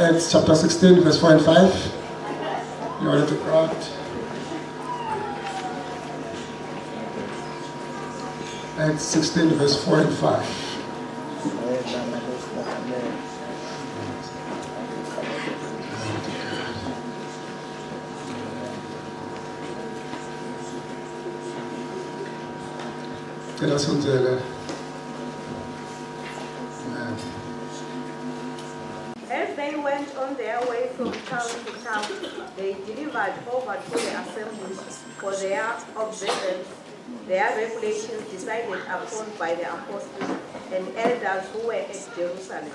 Acts chapter 16, verse 4 and 5. Glory to God. Acts 16, verse 4 and 5. As they went on their way from town to town, they delivered over to the assemblies for their observance their regulations decided upon by the apostles and elders who were at Jerusalem.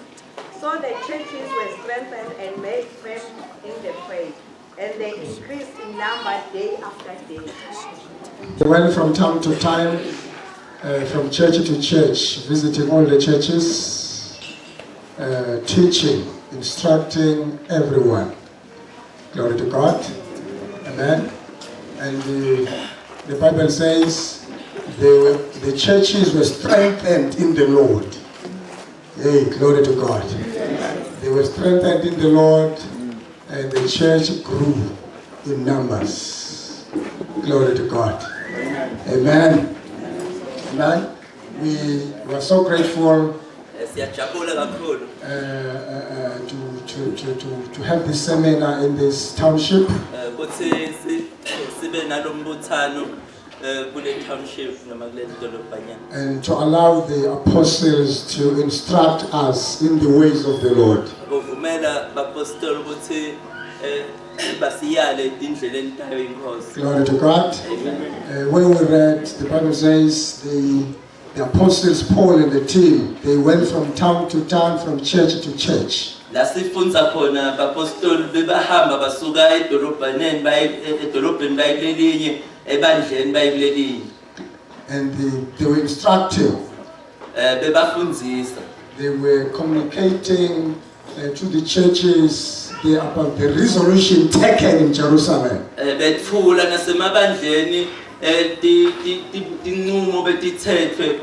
So the churches were strengthened and made firm in the faith, and they increased in number day after day. They went from time to time, from church to church, visiting all the churches, teaching, instructing everyone. Glory to God. Amen. And the Bible says the churches were strengthened in the Lord. Hey, glory to God. They were strengthened in the Lord, and the church grew in numbers. Glory to God. Amen. Amen. We are so grateful Siyajabula kakhulu to have this seminar in this township. ukuthi sibe nalombuthano kule township noma kule dolobhanyana. And to allow the apostles to instruct us in the ways of the Lord. Kuvumela abapostoli ukuthi basiyale indleleni tayo inkosi. Glory to God. Amen. When we read, the Bible says the apostles Paul and the team, they went from town to town, from church to church. La sifunza khona abapostoli bebahamba basuka edolobhaneni edolobheni baye kulelinye ebandleni baye kulelinye. And they were instructing. Bebafundzisa. They were communicating to the churches about the resolution taken in Jerusalem. Bethula nasemabandleni tinqumo betithethwe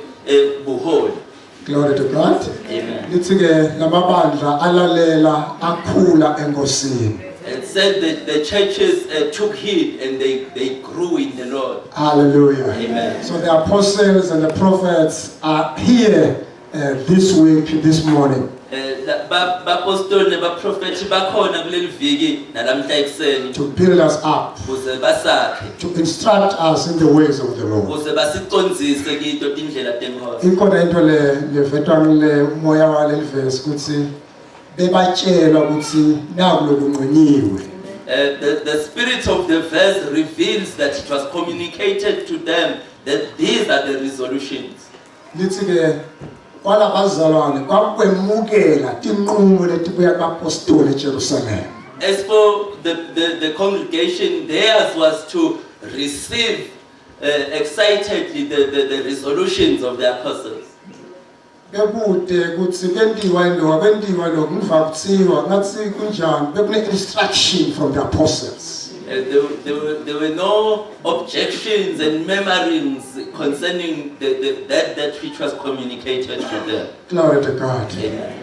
buholi. Glory to God. Amen. Lithi ke lamabandla alalela akhula enkosini. It said that the churches took heed and they grew in the Lord. Hallelujah. Amen. So the apostles and the prophets are here this week, this morning. Bapostoli nebaprofethi bakhona kuleli viki nalamhla ekuseni To build us up, ukuze basakhe to instruct us in the ways of the Lord. ukuze basicondzise kito tindlela tenkosi. Ikhona into levetwa ngile moya waleli verse ukuthi bebatshelwa ukuthi naku lokunqunyiwe. The spirit of the verse reveals that it was communicated to them that these are the resolutions. Lithi ke kwalabazalwane kwakwemukela tinqumo letibuya kwapostoli eJerusalem. As for the congregation, theirs was to receive excitedly the resolutions of the apostles. Bekude kuthi kwendiwa lo ngiva kuthiwa ngathi kunjani bekune instruction from the apostles. There were no objections and murmurings concerning that which was communicated to them. Glory to God. Amen.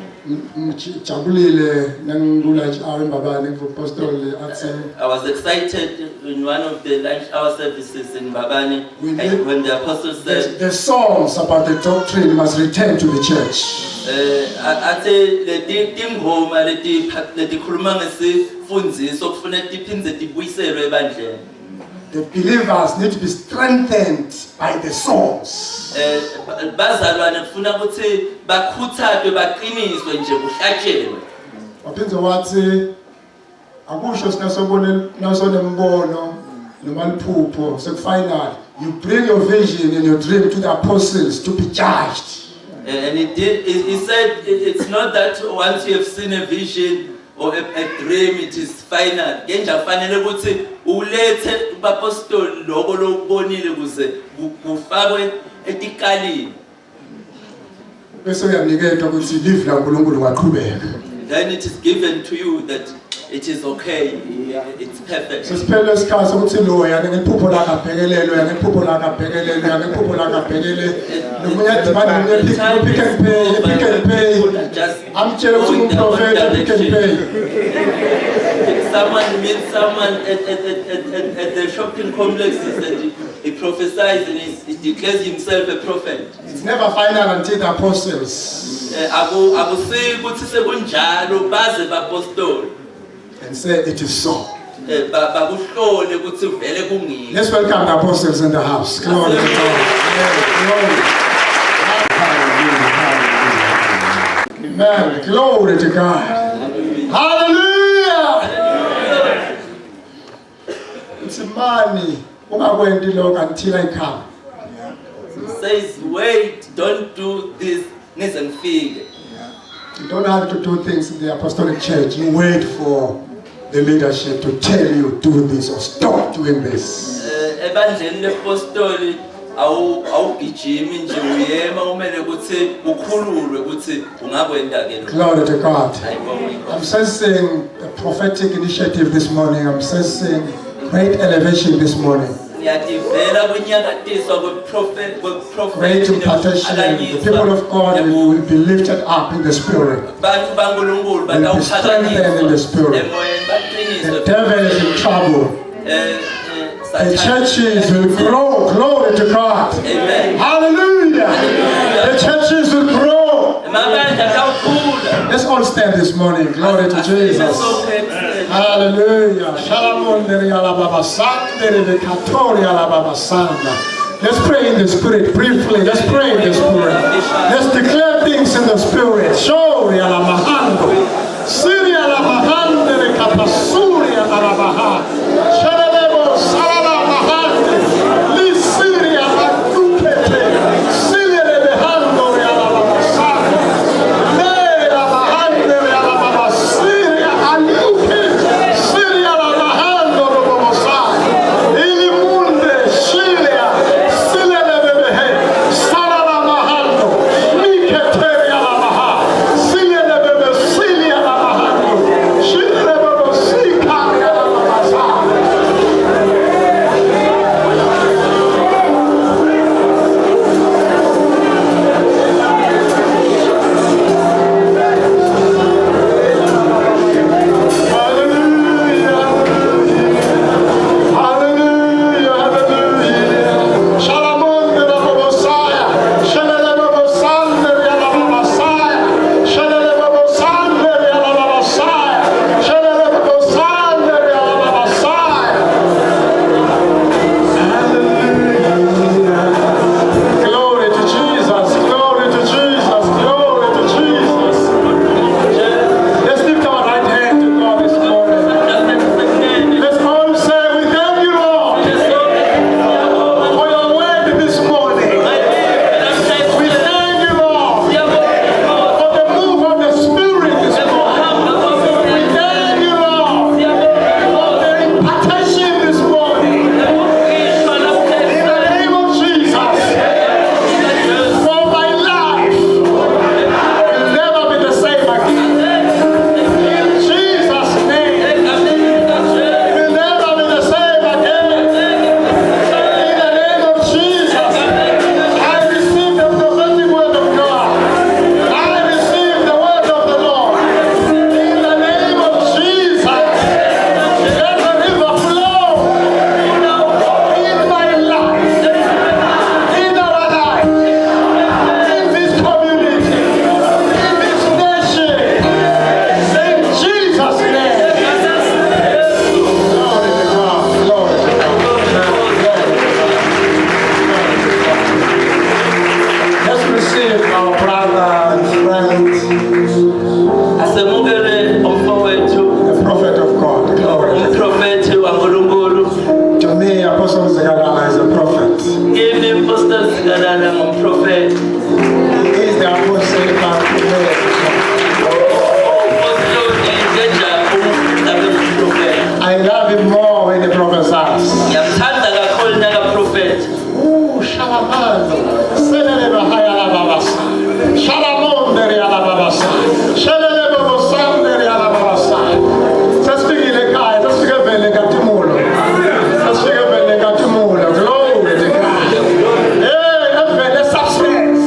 Ngijabulile nangibula awe Mbabane ngipostoli athi I was excited in one of the lunch hour services in Mbabane when the apostles said, the songs about the doctrine must return to the church. Ate tingoma letikhuluma ngesifundziso kufanele tiphindze tibuyiselwe ebandleni. The believers need to be strengthened by the songs. Bazalwane kufuna ukuthi bakhuthazwe baqiniswe nje kuhlatshelwe. Waphinze wathi akusho sinasobona nasonembono noma liphupho sekufinal you bring your vision and your dream to the apostles to be judged. And he said it's not that once you have seen a vision or a dream it is final. Ngenja kufanele ukuthi ulethe abapostoli lokho lokubonile kuze kufakwe etikalini. Bese uyaniketwa ukuthi live la uNkulunkulu ngaqhubeka. Then it is given to you that it is okay, it's perfect. Sesiphele isikhathi ukuthi lo yana ngephupho la kabhekelelo yana ngephupho la kabhekelelo yana ngephupho la kabhekelelo nomunye adibana nomunye pick and pay. Amtshela ukuthi umprofeti pick and pay. Someone meets someone at the shopping complexes and he prophesies and he declares himself a prophet. It's never final until the apostles Akusi ukuthi sekunjalo baze bapostoli. and say it is so. Bakuhlole ukuthi vele kungini. Let's welcome the apostles in the house. Glory to God. Amen. Glory to God. Hallelujah. It's money. Ungakwendi lokho until I come. Says wait, don't do this, nize ngifike. You don't have to do things in the apostolic church. You wait for the leadership to tell you do this or stop doing this. Ebandleni lepostoli awugijimi nje uyema umele ukuthi ukhululwe ukuthi ungakwenda ke lo. Glory to God. I'm sensing a prophetic initiative this morning. I'm sensing great elevation this morning. Ngiyadivela kunyakatiswa kweprofeti Great impartation. The people of God will be lifted up in the spirit. Bantu baNkulunkulu Will be strengthened in the spirit. emoyeni baqiniswe. The devil is in trouble. The churches will grow. Glory to God. Amen. Hallelujah. The churches will grow. Amabandla kakhula. Let's all stand this morning. Glory to Jesus. Hallelujah. Shalom. Let's pray in the Spirit briefly. Let's pray in the Spirit. Let's declare things in the Spirit. Show ya la mahando. Syria la mahande de capasuria la baha. Shalabo sala mahande. Li Syria akupete. Syria de behando ya la mahasana. Le la mahande ya la baba Syria akupete. Syria la mahando lo bomosa. Ili munde Syria. Syria de behe. Sala la mahando. Mikete ya la baha. Syria de bebe Syria la mahando. Syria de bebe Sika ya la mahasa. Glory to Jesus, glory to Jesus, glory to Jesus. Let's lift our right hand to God this morning. Let's all say, we thank you, Lord, for your word this morning. We thank you, Lord, for the move of the Spirit this morning. We thank you, Lord, for the impartation this morning. In the name of Jesus, for my life will never be the same again. In Jesus' name, will never be the same again. In the name of Jesus, I receive the prophetic word of God. I receive the word of the Lord. In the name of Jesus, let the river flow in my life, in our life, in this community, in this nation. In Jesus' name. Glory to God. Glory to God. Let's receive our brother and friend, Asemukele umfowethu, the prophet of God. Glory to God. umprofethi waNkulunkulu. To me, Apostle Zegalala is a prophet. Kimi imposter Zikalala ngumprofethi. He is the apostle of Upostoli njenjalo ngabe umprofethi. I love him more when he prophesies. Ngiyamthanda kakhulu nakaprofethi. Shalamando, Selele Bahaya la Babasa, Shalamondere la Babasa, Shelele Babosandere la Babasa. Let's begin the guy, let's begin the Gatimulo. Let's begin the Gatimulo. Glory to God. Hey, let's substance.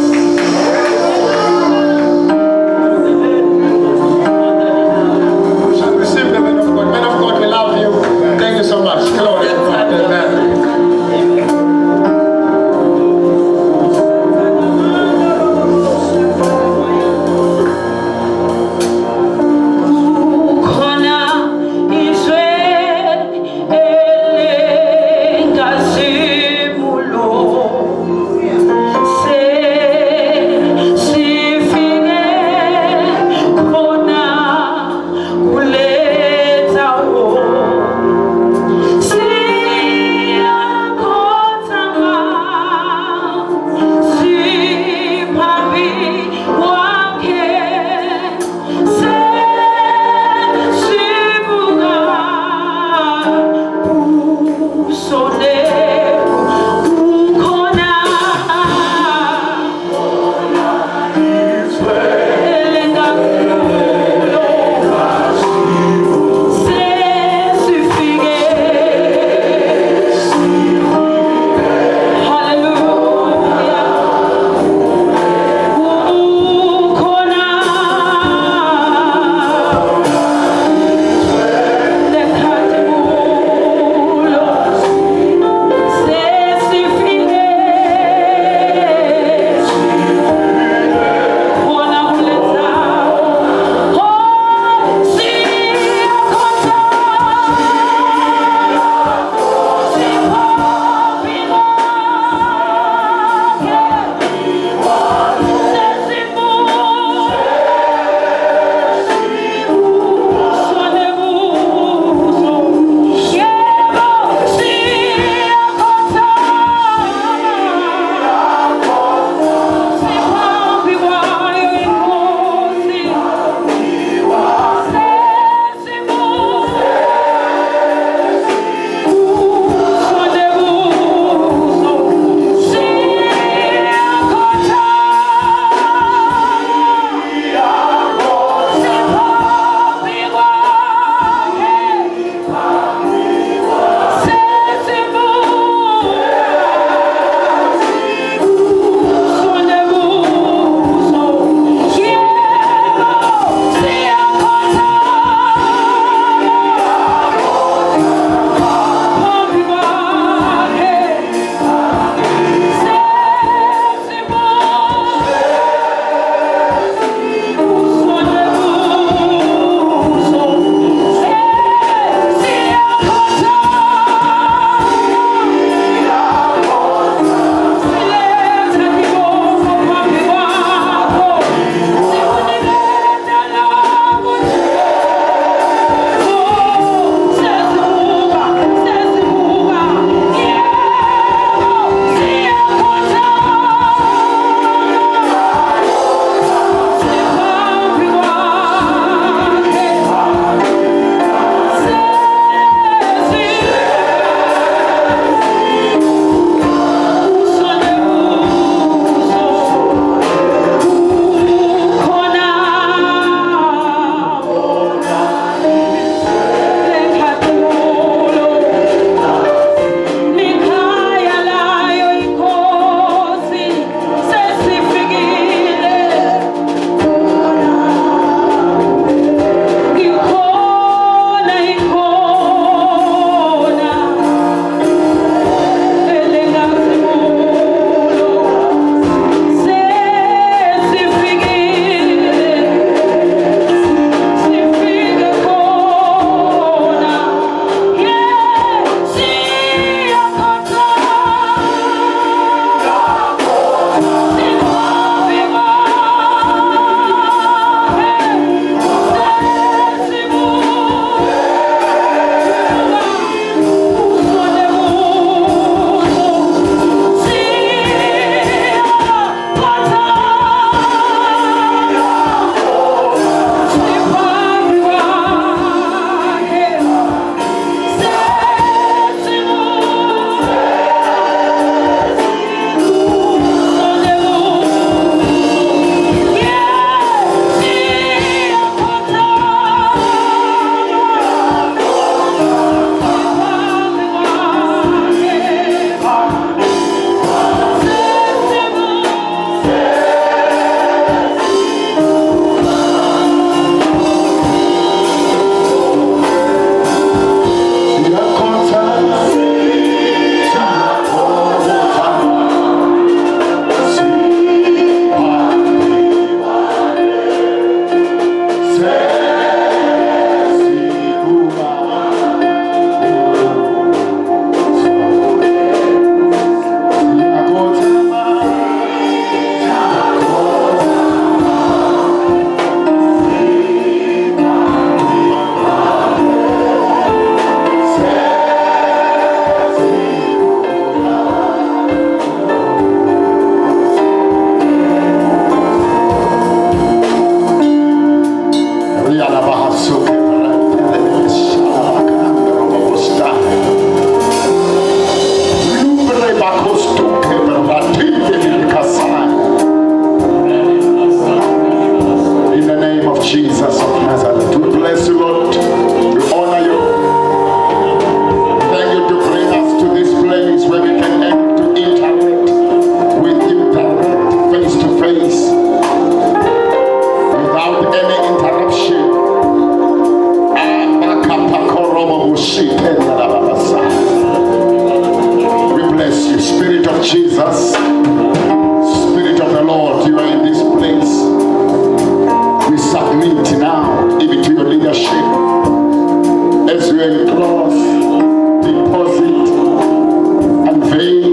Jesus. Spirit of the Lord, you are in this place. We submit now even to your leadership as you enclose, deposit, unveil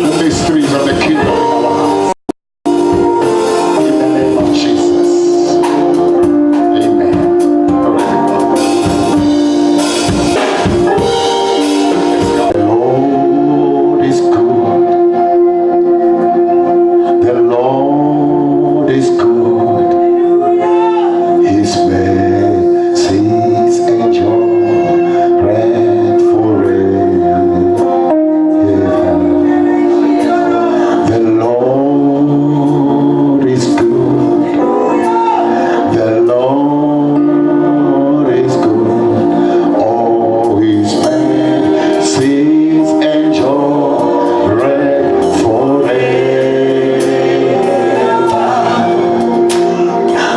the mysteries of the kingdom in our hearts. In the name of Jesus. Amen. The Lord is good. The Lord is good. His mercies endure forever. The Lord is good. The Lord is good. All His mercies endure forever.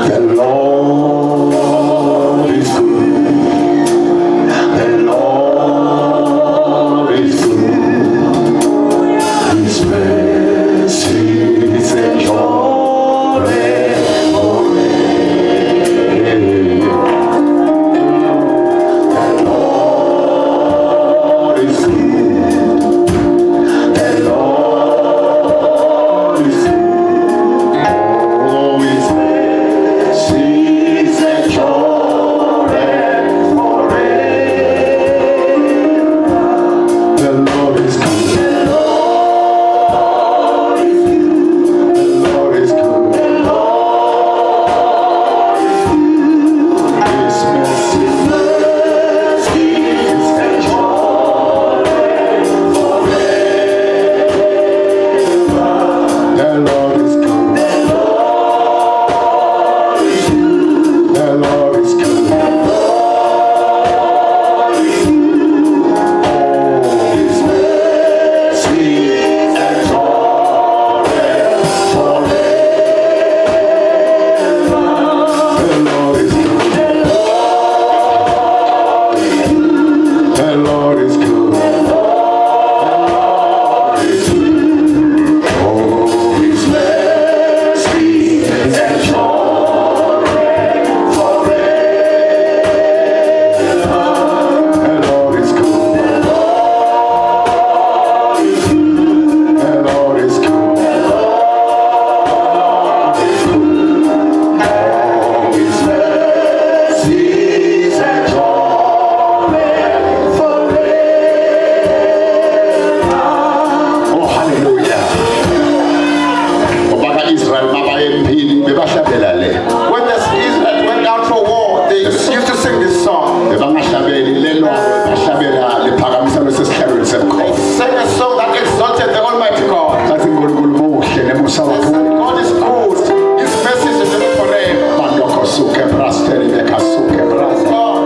The Lord is good. The Lord is good. His mercies endure forever. The Lord is good. The Lord is good. Oh, His mercies endure forever. The Lord is good. The Lord is good. His mercies endure forever. The Lord is good. The Lord is good. His mercies endure forever. The Lord is good. The Lord is good. Oh, His mercies endure forever. The Lord is good. The Lord is good. Oh, His mercies endure forever. Oh, hallelujah. Obaka Israel baba empini bebahlabela le. When the Israel went out for war, they used to sing this song. Bebangahlabeli lelo bahlabela lephakamisa lesesihlalo semkhosi. Sing a song that exalted the Almighty God. Bathi uNkulunkulu muhle nemusa They wakhe. said, God is good. His mercies endure forever. Mandoko suke brasteri bekasuke braza. God,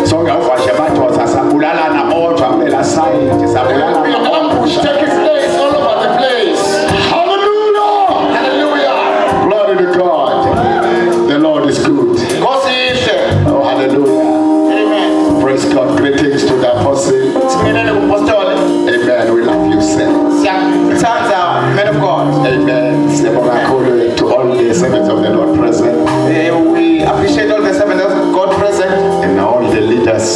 Sonke avashe badonsa sabulalana bodwa kulela side there will be an sabulalana. ambush taking place all over the place. Hallelujah. Hallelujah. Glory to God. The Lord is good. Nkosi ihle. Oh, hallelujah. Amen. Praise God. Greetings to the apostle. Sibingelele kumpostoli. Amen. We love you, sir. Siyakuthanda, man of God. Amen. Siyabonga kakhulu to all the servants of the Lord present We appreciate all the servants of God present. and all the leaders,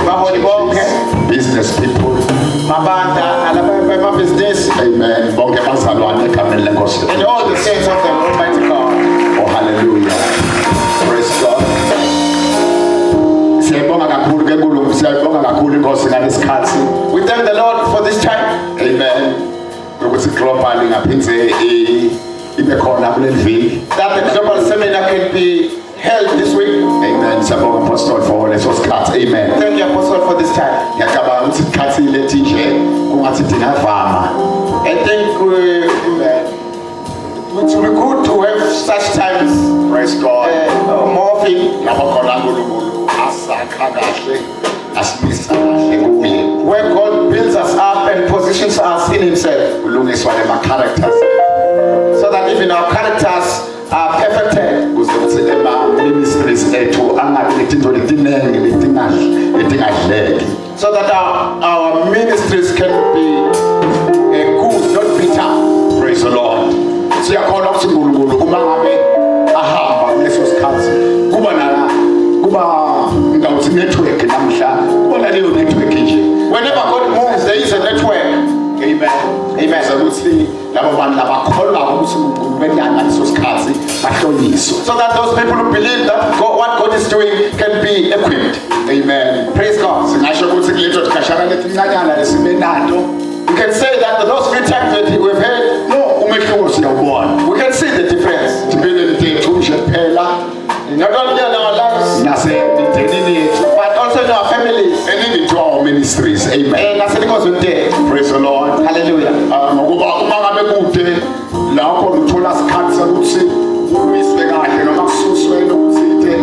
Baholi bonke, business people. mabanda, nalaba bemabhizinisi, Amen. Bonke bazalwane egameni lenkosi. and all the saints of the Almighty God. Oh, hallelujah. Praise God. Siyabonga kakhulu ke Nkulunkulu, siyabonga kakhulu inkosi ngalesikhathi. We thank the Lord for this time. Amen. Ukuthi globally ngaphindze ibe khona kuleli viki. That the global seminar can be held this week. Amen. Siyabonga Apostle for leso sikhathi. Amen. Thank you, Apostle, for this time. Ngiyacabanga ukuthi isikhathi lethi nje kungathi dinavama. I think it will be good to have such times Praise God. more often, Lapho khona uNkulunkulu asakha kahle, asimisa kahle kuye. where God builds us up and positions us in Himself, Kulungiswa lema characters so that even our characters are perfected, ukuze kuthi ema ministries ethu angabi letinto letinengi letingadleki. so that our ministries can be good, not bitter. Praise the Lord. Siyakhona ukuthi uNkulunkulu uma ngabe ahamba kuleso sikhathi kuba ngawuthi network namhla kuba leyo network nje. Whenever God moves there is a network. Amen. Amen. Ukuthi labo bantu labakholwa ukuthi uNkulunkulu wendana leso sikhathi bahloliswe. So that those people who believe that what God is doing can be equipped. Amen. Praise God. Singasho ukuthi kuletho sikashara letincanyana lesibenato. We can say that those few times that we've heard, no, we can see the difference. Not only in our lives, but also in our families, and even to our ministries. Amen. Praise the Lord. Hallelujah.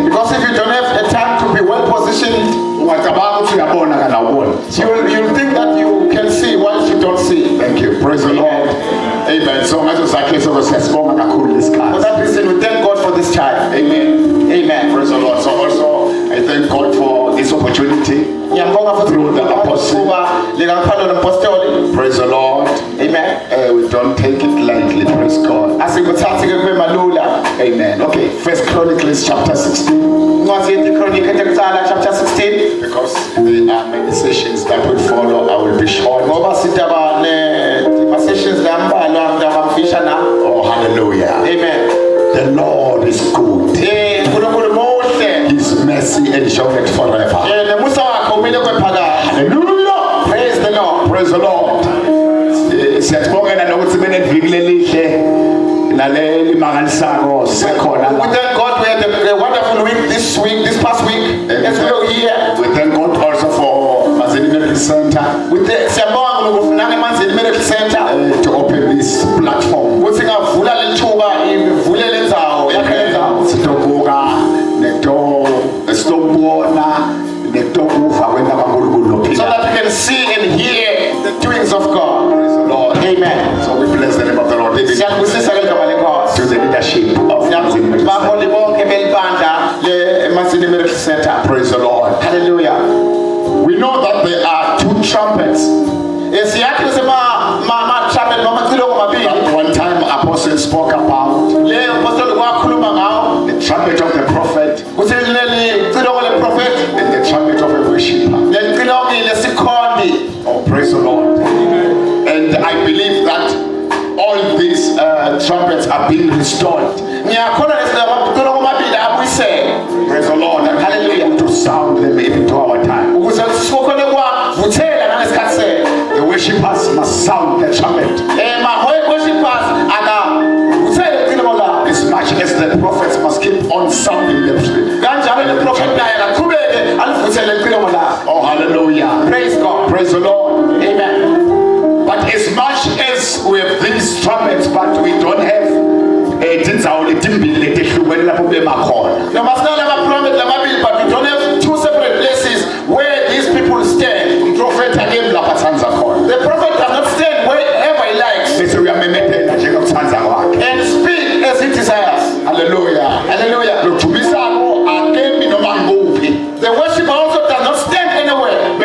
Because if you don't have a time to be well positioned, you'll think that you can see what you don't see. Thank you. Praise the Lord. Amen. So for that reason, we thank God for this child. Amen. Amen. Praise the Lord. So also, I thank God for this opportunity through the apostle. Praise the Lord. Amen. We don't take it lightly. Praise God. Amen. Okay. First Chronicles chapter 16. Chapter 16. Because there are many sessions that will follow, I will be short. Oh, hallelujah. Amen. The Lord is good. His mercy endureth forever. Hallelujah. Praise the Lord. Praise the Lord. We thank God we had a wonderful week this past week. We thank God also for Mazini Medical Center. To open this platform. So that we can see and hear the doings of God. Praise the Lord. Amen. So we bless the name of the Lord. To the leadership of Mazini Medical Center. Praise the Lord. Hallelujah. We know that there are two trumpets. That one time Apostle spoke about the trumpet of the prophet and the trumpet of a worshiper. Oh, praise the Lord. And I believe that all these trumpets are being restored. Praise the Lord. And hallelujah. To sound them even to our time. The worshippers must sound the trumpet. As much as the prophets must keep on sounding the trumpet. Oh, hallelujah. Praise God. Praise the Lord. Amen. But as much as we have these trumpets, but we don't have but we don't have two separate places where these people stand. The prophet does not stand wherever he likes and speak as he desires. Hallelujah. Hallelujah. The worshiper also does not stand anywhere.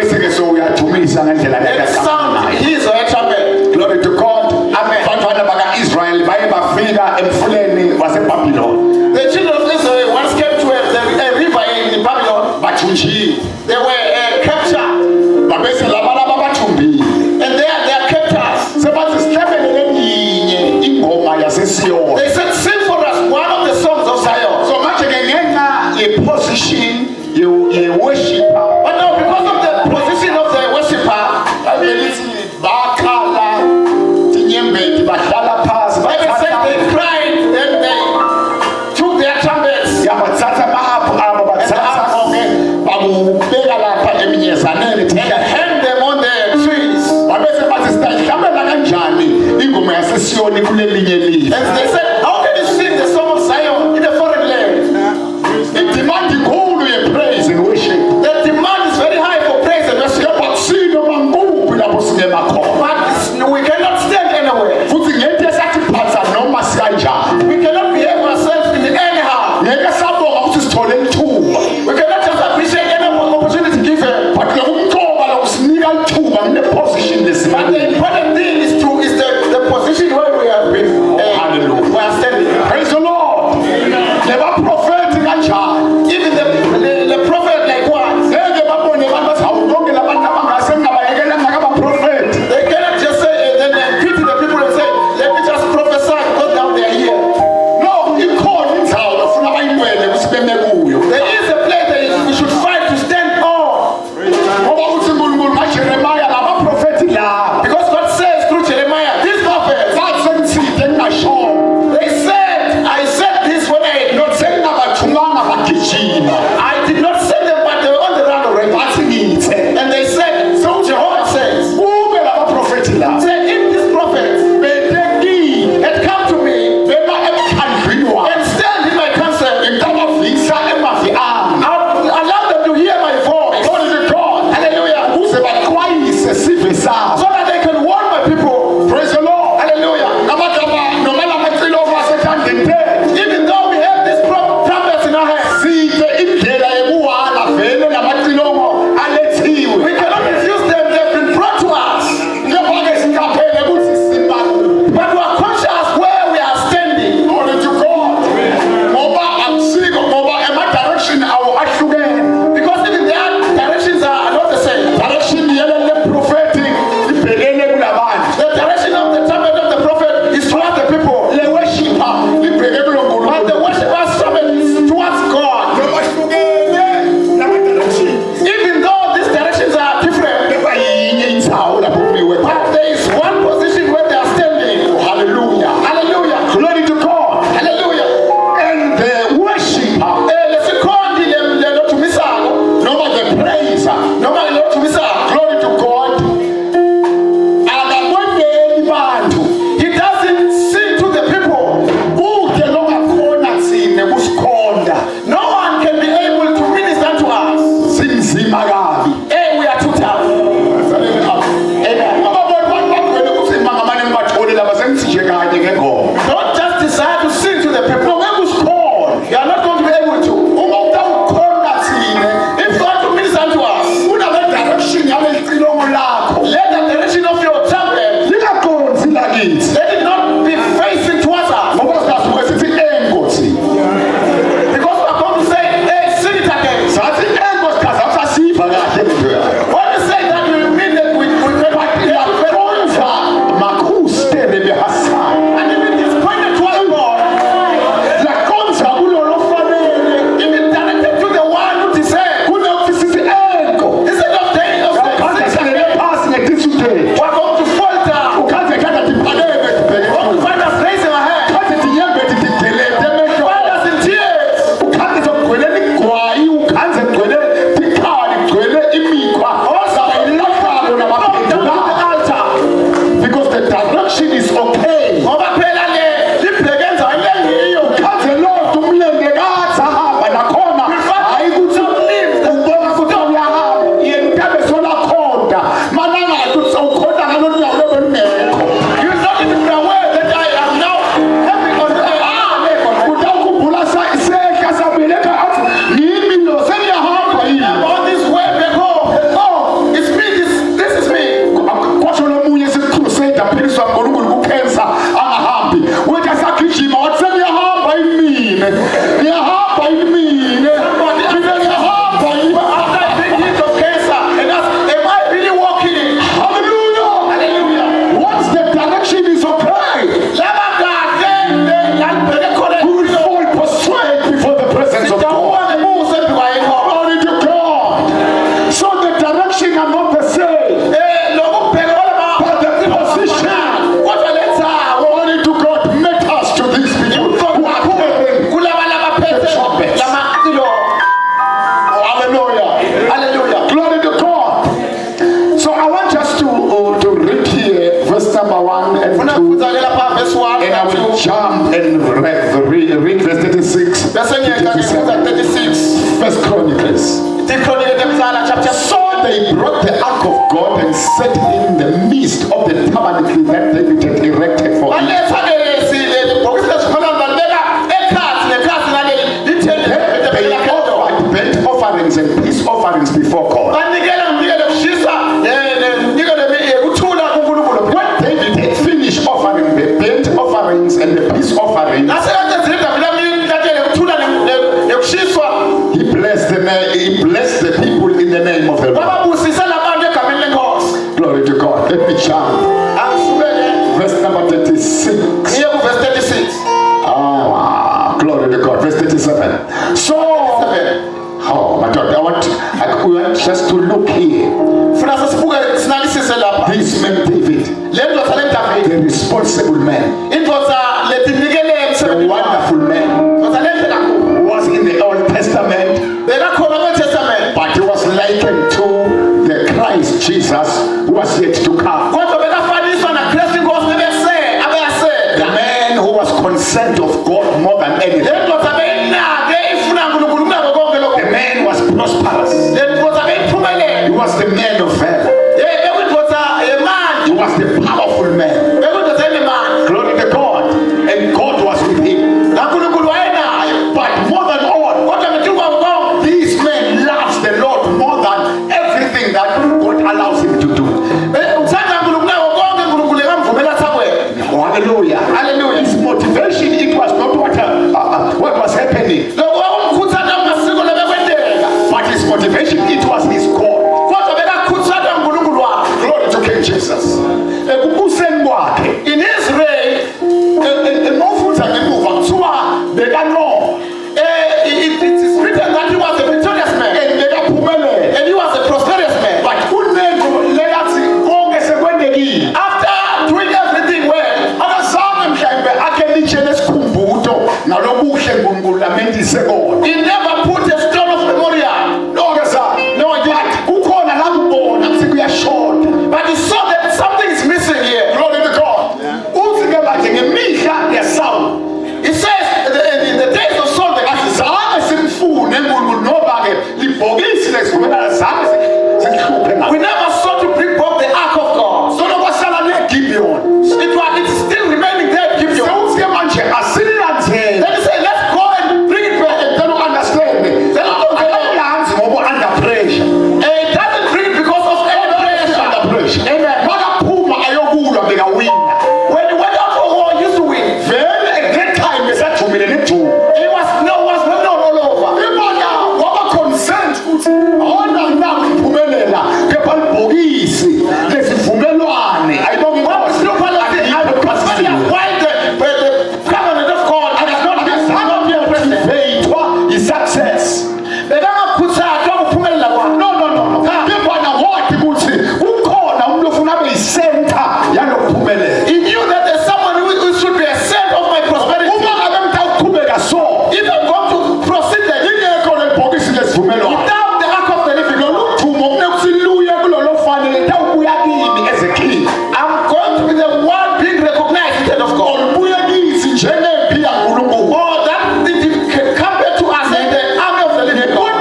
zabo. so that they can warn my people. Praise the Lord. Hallelujah. Namagama noma lamacilo wasethandeni. Even though we have these trumpets in our hands, Siphe indlela yokuwala vele lamacilongo alethiwe. we cannot refuse them. They've been brought to us. Ngeke siqaphele ukuthi simbani. But we are conscious where we are standing. Glory to God. Ngoba akusiko ngoba ema-direction awo ahlukene. Because even their directions are not the same. Direction yelele prophetic ibhekene kulabantu. The direction of the trumpet of the prophet is towards the people. Le worshiper ibheke kulo But the nkulunkulu. worshipper's trumpet is towards God. Noma ahlukene lama-direction. Even though these directions are different, Kepha yinye indzawo lapho kumiwe but khona. there is one position where they are standing. Hallelujah. Hallelujah. Glory to God. Hallelujah. And the worshiper, Lesikhondi lelotumisako, noma the praiser, noma lelotumisako, glory to God, akaboneli bantu. he doesn't see to the people. Kude longakhona thine kusikhonda. No one can be able to minister to us. Sinzima kabi. Hey, we are too tough. Amen. Ababona abantu bagcwele ukuthi mangamane ngibathole laba sengithije kanye ngengoma. Don't just desire to sing to the people. When you score, you are not going to be able to. Uma utawukhona thine, If you want to minister to us, kunale-direction yalelicilongo lakho. let the direction of your trumpet, Lingaconsi lakithi. let it not be facing towards us. Ngoba singasuke sithi enkosi. Because we are going to say, hey, sing it again. Sathi enkosi kaza usasiva kahle into yayo. When you say that, you mean that we Yakhonza makhustele behasana. and if it is pointed towards God, Yakhonza kulolo fanele. if it directed to the one who deserves, Kunokuthi sithi enko. instead of saying, Ukhanze sing salele again, phasi ngetisuthe. we are going to falter. Ukhanze khanda tiphakeme tibheke We want to phezulu. find us raising our hand. Ukhanze tinyembe tigelete emehlo. Find us in tears. Ukhanze sokugcwele ligwayi. Ukhanze kugcwele tikhali. Kugcwele imikhwa. Zaba yilahalo Down to the namaphendula. altar. Because the direction is okay. Ngoba phela libheke endaweni engiyo. Ukhanze Lord umlenge kathi ahamba nakhona. Hayi ukuthi ubona ukuthi uyahamba. Yena utabe solakhonda. Manangathi ukuthi sawukhonda ngalolu nyawo lobelungekho. You not even aware that I am now having on the Utawukhumbula sehla sabeleka athi yimi lo sengiyahamba yini. on this way back home. Oh, it's me. This is me. Kwasho lomunye sikhusade aphiliswa nguNkulunkulu kukhensa angahambi. Uthi asagijima wathi sengiyahamba yimine. Ngiyahamba yimine. Mina ngiyahamba yimine. After I bring hit of cancer, and ask, am I really walking in? Hallelujah. Hallelujah. Once the direction is okay, Laba kade lalibheke khona we will fall prostrate before the presence of God. Sitawuwa ngemuso embikwayekho. Glory to God. So the direction are not the same. Lokubheka But the position, kodwa lenzawo glory to God, make us to these people who are carrying. kulaba labaphethe Trumpets. lamacilo. Hallelujah. Hallelujah. Glory to God. So I want us to read here verse number 1 and Funa 2. kufunza lapha verse 1 And I and 2. will jump and read verse 36. Bese ngiyeka ngifunza 36. First Chronicles. Ichronicles yokuqala chapter So they brought the ark of God and set it in the midst of the tabernacle that David had erected for him. baletha leli bhokisi lesikhonana balibeka ekhathi nekhathi naleli lithele Then they offered burnt offerings and peace offerings before God. banikela umnikelo kushisa umnikelo ukuthula kuNkulunkulu. When David had finished offering the burnt offerings and the peace offerings, Nasekaqedile uDavida latele ukuthula nekushiswa he blessed the people in the name of the Lord. bababusisa labantu egameni lenkosi. Glory to God. Let me jump. Angisubeke Verse number 36. ngiye ku verse 36. Glory to God. Verse 37. So, oh my God, we want just to look here. Funa sesibuke sinalisise lapha. This man David, Le ndoda leDavida, the responsible man, indoda letinikele the emsebenzini. wonderful man, Ndoda lenhle kakhulu. who was in the Old Testament, Bekakhona kweNtestament. but he was likened to the Christ Jesus who was yet to come. Kodwa bekafaniswa naKristu inkosi abeyase. The man who was concerned of God more than anything. Le ndoda beyinake ifuna uNkulunkulu kunako konke lokho. The man was prosperous. Le ndoda beyiphumelele. He was the man of valor. Bekuyindoda was the powerful man. Glory to God. And God was with him. But more than all, this man loves the Lord more than everything that God allows him to do. Hallelujah. Hallelujah. His motivation, it was not what was happening. But his motivation, it was his God. Glory to King Jesus. In his reign, it is written that he was a victorious man and he was a prosperous man. But after doing everything well, he never put a stone of memorial. But he saw that something is missing here. Glory to God. He says in the days of Sunday, we never sought to bring up the ark of God. It is still remaining there. Then he said, let's go and bring it back. They don't understand me. They don't under pressure. And it doesn't bring it because of any pressure. Under pressure. Amen. When he went out for war, he used to win. He was not all over. He knew that there's someone who should be a center of my prosperity. If I'm going to proceed there, without the ark of the living God, I'm going to be the one being recognized instead of God. Or that it can come back to us in the army of the living God.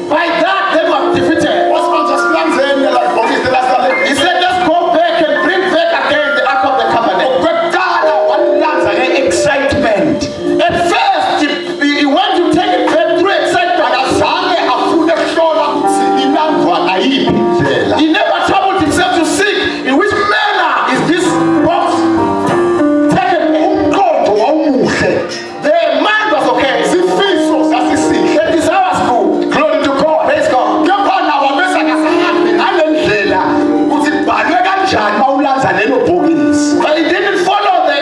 By that, they were defeated. He said, let's go back and bring back again the ark of the covenant. Excitement. At first, he went to take it back through excitement. He never troubled himself to seek in which manner is this box taken. The mind was okay. The desire was good. Glory to God. Praise God. But he didn't follow the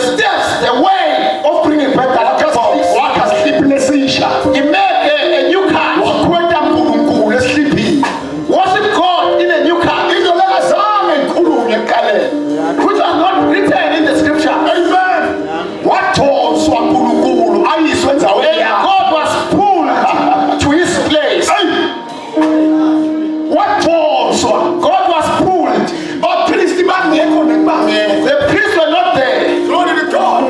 steps, the way of bringing back that box. He made a new card. Worship God in a new card. Which was not written in the scripture. Amen. And God was pulled to his place. God was pulled. The priests were not there. Glory to God.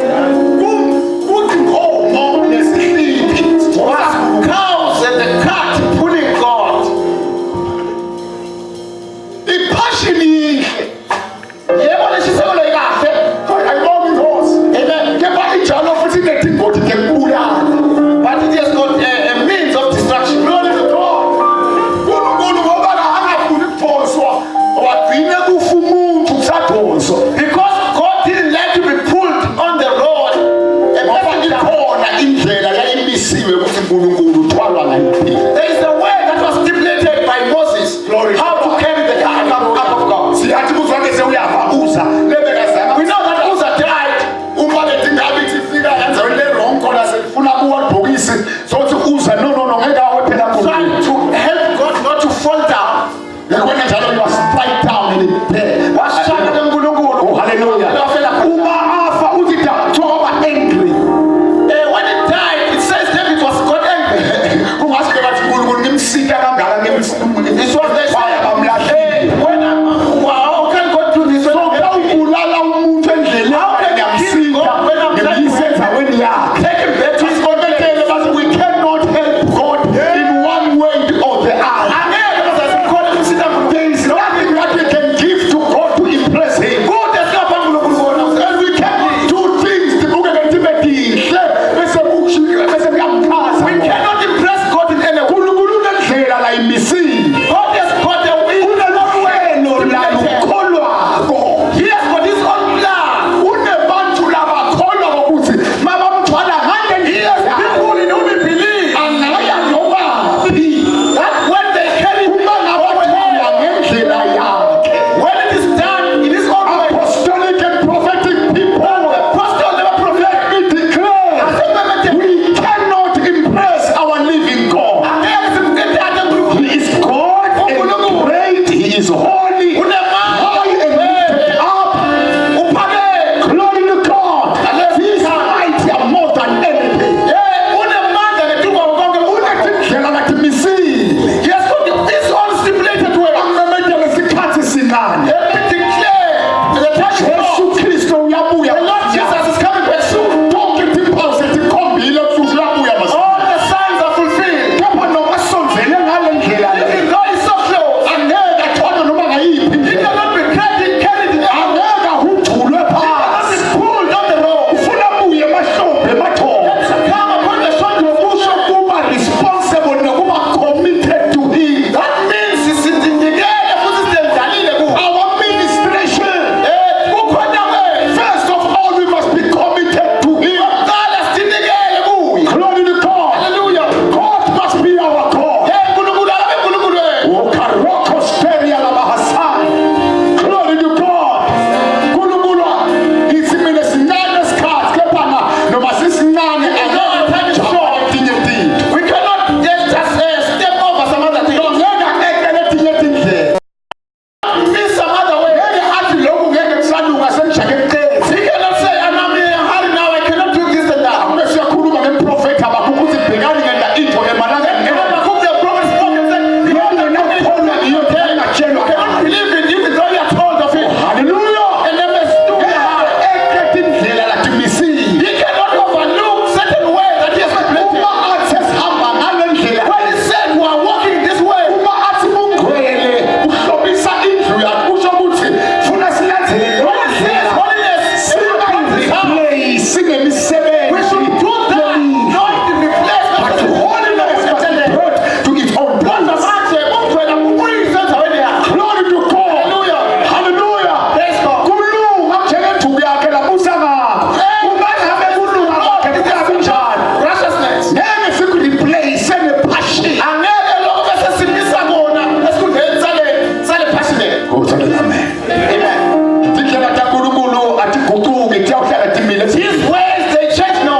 Was cows and the cat pulling God. Yebo lesiselo ikahle. But it has got a means of destruction. Glory to God. Because God didn't let you be pulled on the road. And there is a way that was stipulated by Moses. Glory to how to God. carry the ark of God. esinane. Let me declare the touch of Yesu God. Kristo uyabuya. The Lord Jesus is coming back soon. Konke tiphawuze tikhombile ukuthi uyabuya masinya. All the signs are fulfilled. Kepha noma sonzele ngale ndlela le. Even though it's so close, Angeke athole noma ngayiphi he indlela. cannot be carried in the air. Angeke ahutshulwe He cannot phansi. be pulled on the road. Ufuna abuye emahlombe emathongo. Let's come upon the shoulder of Usho kuba responsible nokuba committed to him. That means sisindindikele futhi siyemdlalile kuwo. Our ministration, Kukhona wena. first of all, we must be committed to him. Qala sindindikele kuye. Glory to God. Hallelujah. God must be our God. Nkulunkulu akabe nkulunkulu wethu. Ukaroko steria la bahasai. Glory to God. Nkulunkulu isimile sinane sikhathi kepha noma sisinane Time is short. etinye izinto. We cannot just step over some other things. Ngeke ekele etinye izindlela. Miss some other way. Ngeke athi lokhu ngeke kusaluka sengishake eqezi. He cannot say, I'm in a hurry now, I cannot do this and that. Akube siyakhuluma ngemprofethi Habakkuk ukuthi bhekani ngenda into emalangeni. Habakkuk the prophet spoke and said, "You Ngiyakholwa ngiyo engatshelwa. cannot believe it even though you are told of it." Hallelujah. And then verse 2, Ekele indlela latimisiwe. he cannot overlook certain ways that he has planted. Uma athi sihamba ngale ndlela. When he said, "We are walking this way," Uma athi ungcwele uhlobisa indlu yakho kusho ukuthi funa silandzele when he says holiness, singayireplace we ngemisebenzi should do that, not in replacement but of holiness must be brought to its own Kodwa place. manje ungcwele akubuyisi endaweni yakho. Glory to God. Hallelujah. Hallelujah. Praise God. Kulunga njengenduku yakhe labusa ngakho. Uma ngabe kulunga kwakhe kuyakunjani. Righteousness. Ngeke sikureplace nepassion. Angeke lokho bese simisa kona esikhundleni sale passionate. Amen. Amen. Tindlela taNkulunkulu atiguquki tiyawuhlala timile. His ways they change no.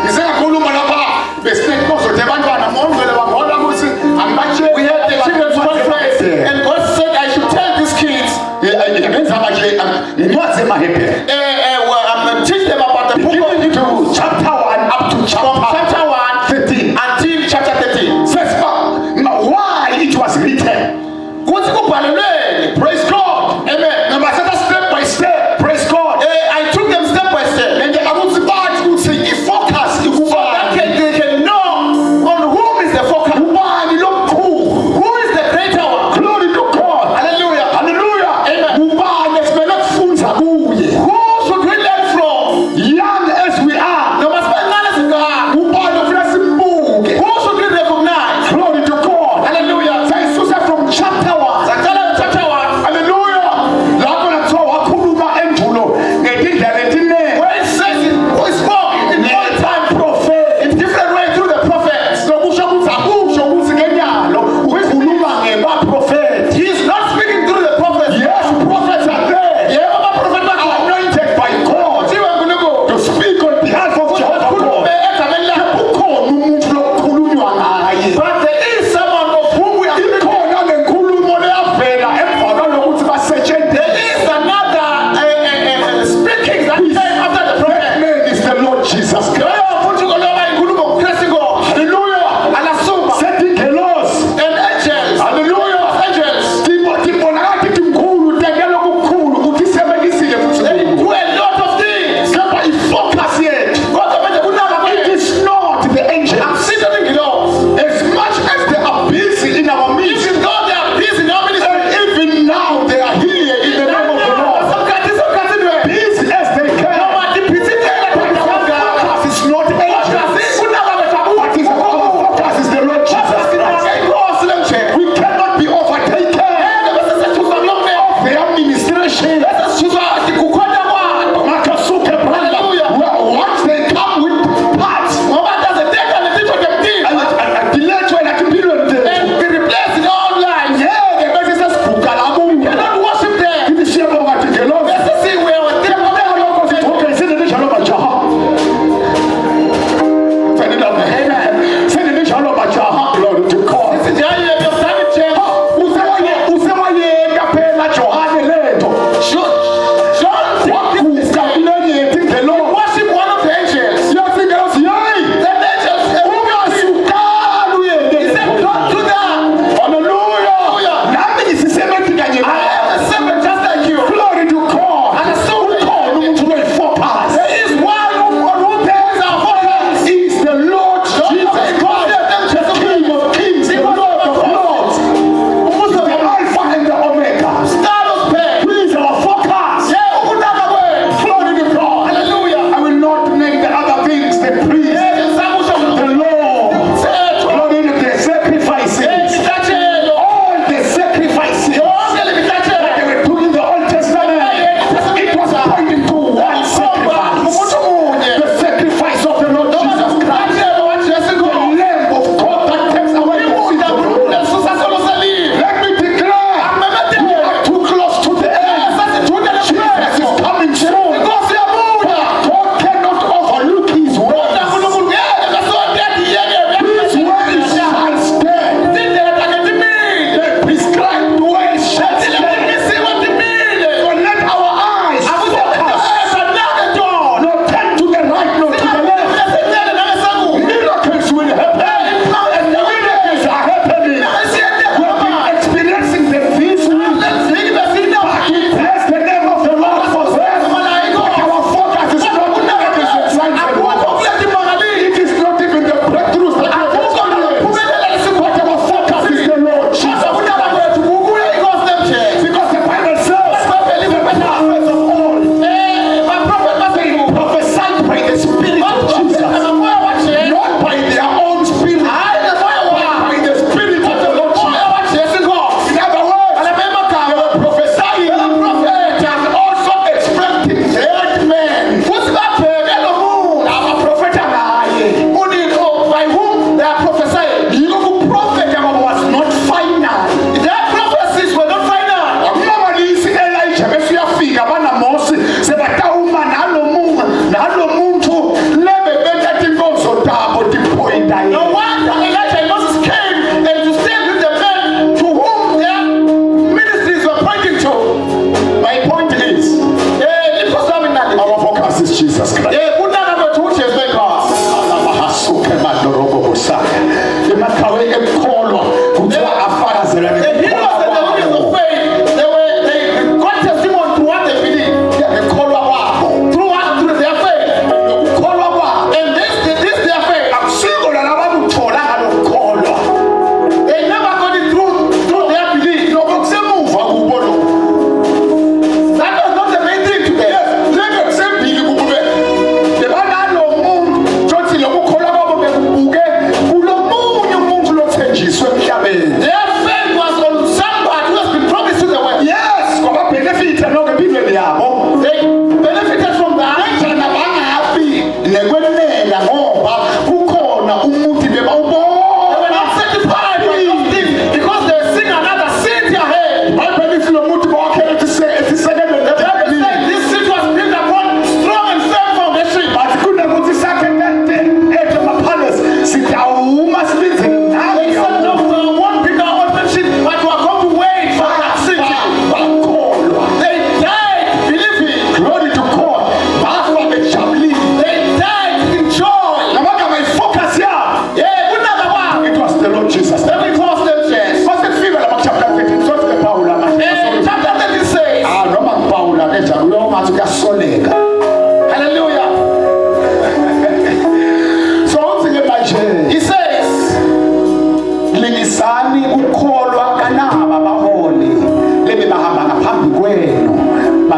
Ngisengakhuluma lapha besithi kuzothi abantwana mongcwele bangona ukuthi angibatsheli. We had the children's conference and God said I should tell these kids, ngenza manje ngincwadi emaHebrew. I'm teach them about the book Giving of you to chapter 1 up to from chapter 1 13. until chapter 13. Says why it was written. Kuthi kubhalelweni. Praise God. Amen. Ngibathatha step by step. Praise God. I took them step by step. Ngeke akuthi bathi ukuthi ifocus So that ikubani. they can know on whom is the focus. Ubani lomkhulu. Who is the greater one? Glory to God. Hallelujah. Hallelujah. Amen. Ubani esimele kufunza kuye. Who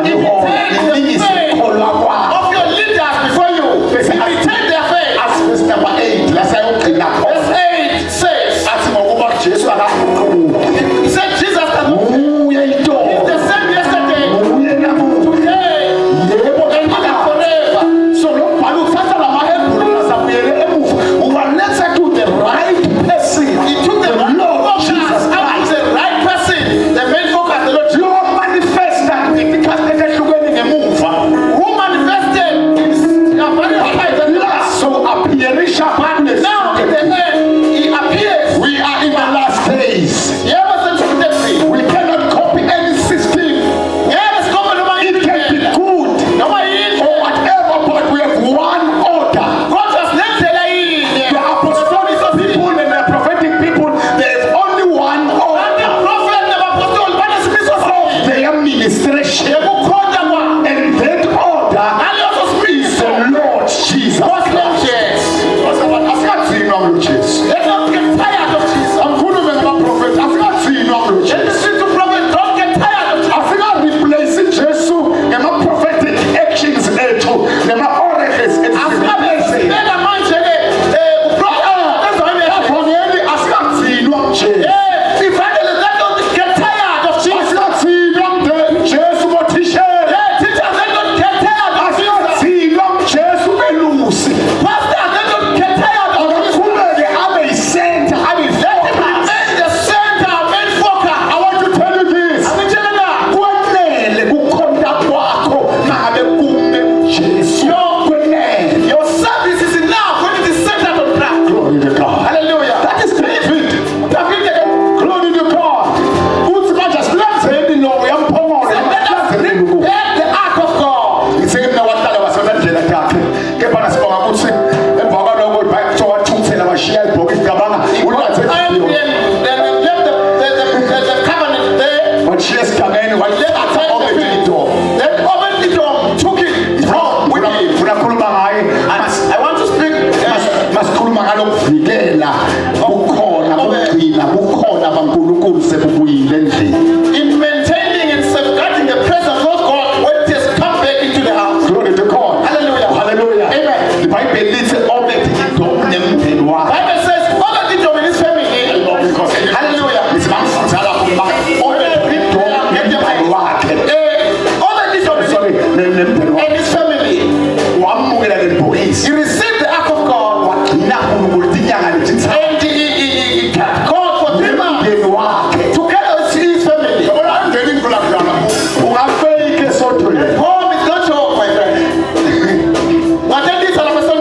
Imitate the faith of your leaders before you. Imitate their faith. As verse number 8. Let's say verse 8 says. He said Jesus can move. He's the same yesterday, today, and forever. So let's do the right person. He took the Lord Jesus Christ, the right person. The main focus, the Lord. You manifest that because they are doing a move. Who manifested is so appearing sharpness. Now in the end, he appears. We are in the last days. We cannot copy any system. It can be good or whatever, but we have one order. The apostolic people and the prophetic people, there is only one order of their ministration. And that order is the Lord Jesus Christ. Let's not get tired of Jesus. I'm going to make a prophet. I've not seen no Jesus. Don't get tired of Jesus. I've not replaced Jesus and my prophetic actions and my oracles. I've not replaced in maintaining and safeguarding the presence of God when it has come back into the house. Glory to God. Hallelujah. Hallelujah. Amen. The Bible says all that in his family. Hallelujah. And his family. He received the ark of God. And he kept God for 3 months. Together with his family. Home is not your my friend. What that is, I'm a son.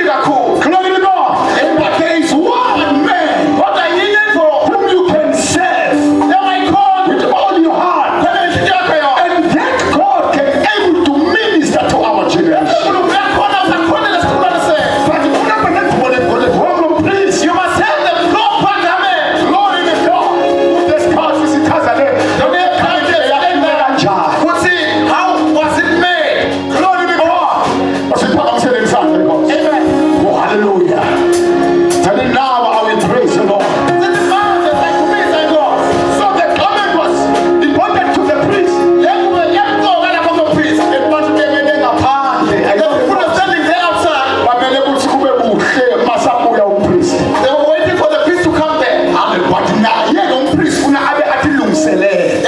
kakhulu. Glory to God. But there is one man Kodwa yinye indlovu whom you can serve engayikhona with all your heart. ngenhliziyo yakho yonke. And that God can able to minister to our generation. uNkulunkulu uyakhona ukusakhonela isizukulwane sethu. But whenever that problem, please, You must have the proper garment. glory to God. This cause is ichazane. Noma ikhanje Kanjani? ukuthi how was it made? Glory to God. Asiphakamisele isandla inkosi. Amen. Oh, hallelujah. Tell him now I will praise the Lord. This is man that like to me, thank God. So the garment was important to the priest. Yekube yemqoka lapho kompriest. Abantu bemele ngaphandle. The people are standing there outside. Bamele ukuthi kube buhle masabuya umpriest. They were waiting for the priest to come there. Amen. But naye lo mpriest funa abe atilungiselele.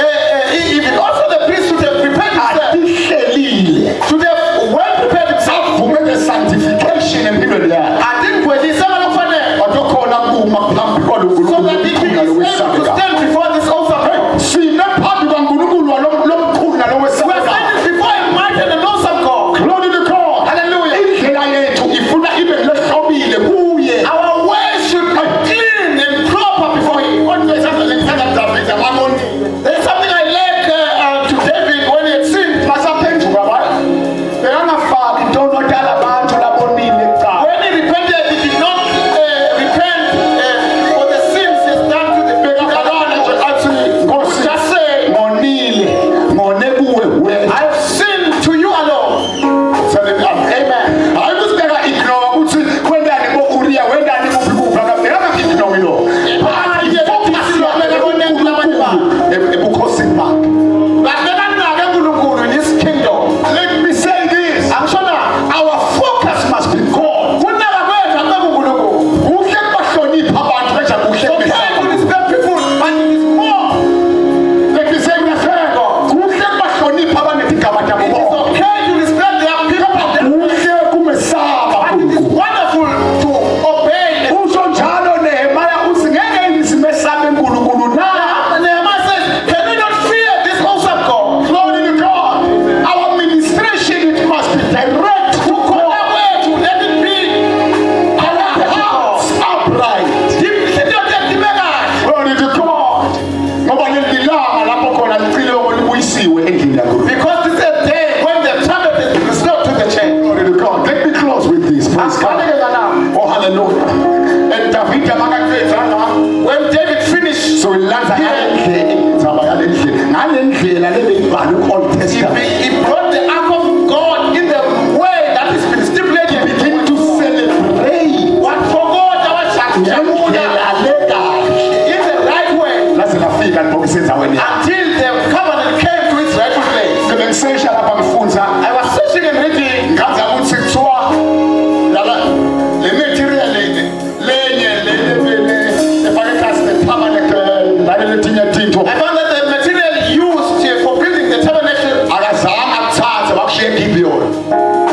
Even also the priest should have prepared himself. Atihlelile. Should have well prepared himself. Avume the-sanctification empilweni yakhe. Adinkwedisa ngalokufanele. Wadokhona kuma phambi So that he can be able to stand before this altar. sime phambi kwaNkulunkulu lomkhulu nalo We are wesabekayo. standing before a mighty and an awesome God. Glory to God. Hallelujah. Indlela yethu ifuna ibe lehlobile kuye. Our ways should be clean and proper before him. There's something I like to David when he had sinned. Masaphenduka bayo. Bekangafaki intolotala abantu labonile kuqala. When he repented, he did not repent for the sins he has done to the Bekafakana nje athi Nkosi Just say, ngonile ngone kuwe wena. I have sinned to you alone. Tell him amen. Hayi ukuthi beka ignore ukuthi kwendani bo-Uriya wendani kuphi kuphi akabhekanga ignore lo. Ebukhosini bakhe. But then I'm not going in his kingdom. Let me say this. I'm sure now. Our focus must be God. Kuhle kubahlonipha abantu benza kuhle Okay, kumisaba. to respect people, but it is more. Let me say this. Kuhle kubahlonipha abanetigaba It tabo is bonke. okay to respect their people, but Kuhle kumesaba it is uNkulunkulu. wonderful to obey. Usho njalo Nehemiah uthi ngeke ngisimesaba uNkulunkulu na. And Nehemiah says, can we not fear this awesome God? Glory to God. Our ministration it must be direct to God. Let it be. Our hearts upright. Glory to God. Ngoba lelilanga lapho khona licilongo libuyisiwe endlini yakho. Because this is a day when the trumpet is restored to the church. Glory to God. Let me close with this. Praise God. Oh, hallelujah. And David makaqedanga When David finished, so ilanza ngalendlela lebeyibhala ku-Old Testament. he brought the ark of God in the way that has been stipulated. Begin to celebrate What for God, our church, ngendlela le kahle. in the right way Laze lafika libhokisi endaweni yakhe. until the covenant came to its rightful place. Ngisesha lapha ngifunza I was searching and reading. ngaza ukuthi kuthiwa lala le material lenye lele efake kasi permanent naletinye tinto I found that the material used for building the tabernacle, akazange akuthathe wakushiya eGibeon.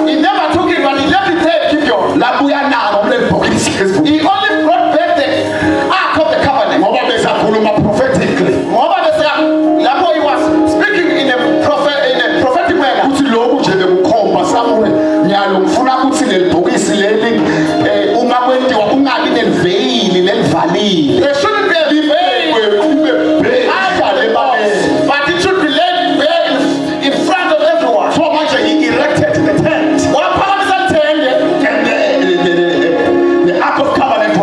he never took it, but he left it there, Gideon. Labuya nalo kuleli bhokisi phezulu. He only brought back the ark of the covenant. Ngoba besakhuluma prophetically. Ngoba bese lapho he was speaking in a prophetic manner. Uthi lokhu nje bekukhomba Samuel nyalo ngifuna ukuthi leli bhokisi leli uma kwenziwa kungabi neliveyili lelivalile. There shouldn't be a veil, but it should be laid bare in front of everyone. So manje he erected the tent Waphakamisa ithente, and the Ark of Covenant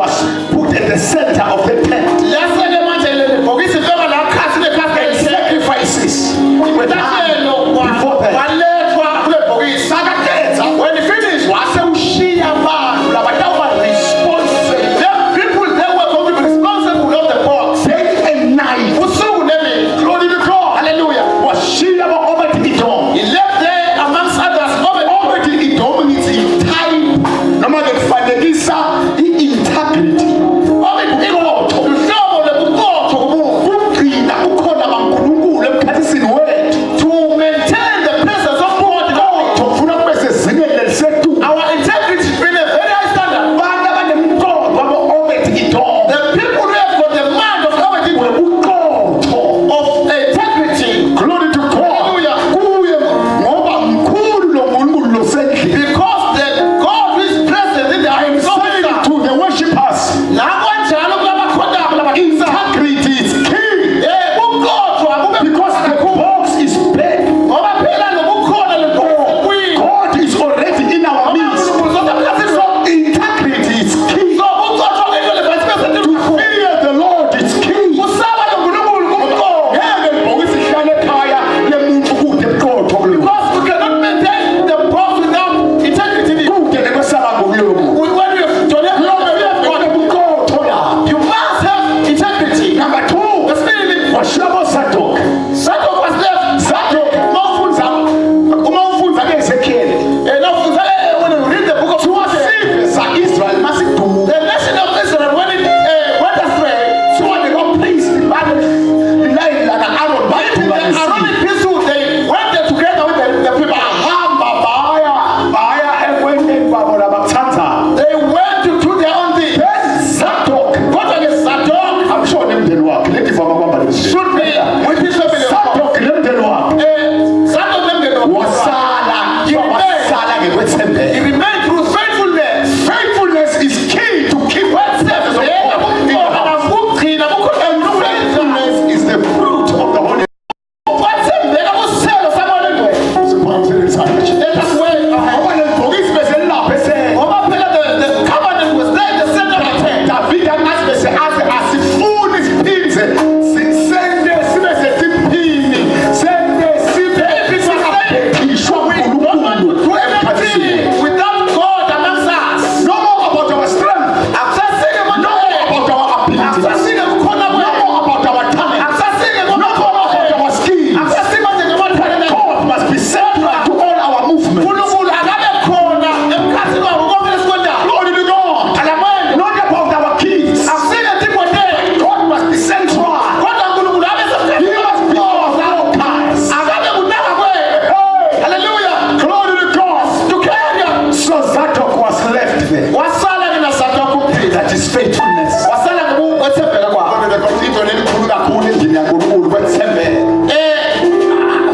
that is faithfulness. wasala ngokwethembeka kwakho. Because into elikhulu kakhulu endlini yaNkulunkulu kwethembeka.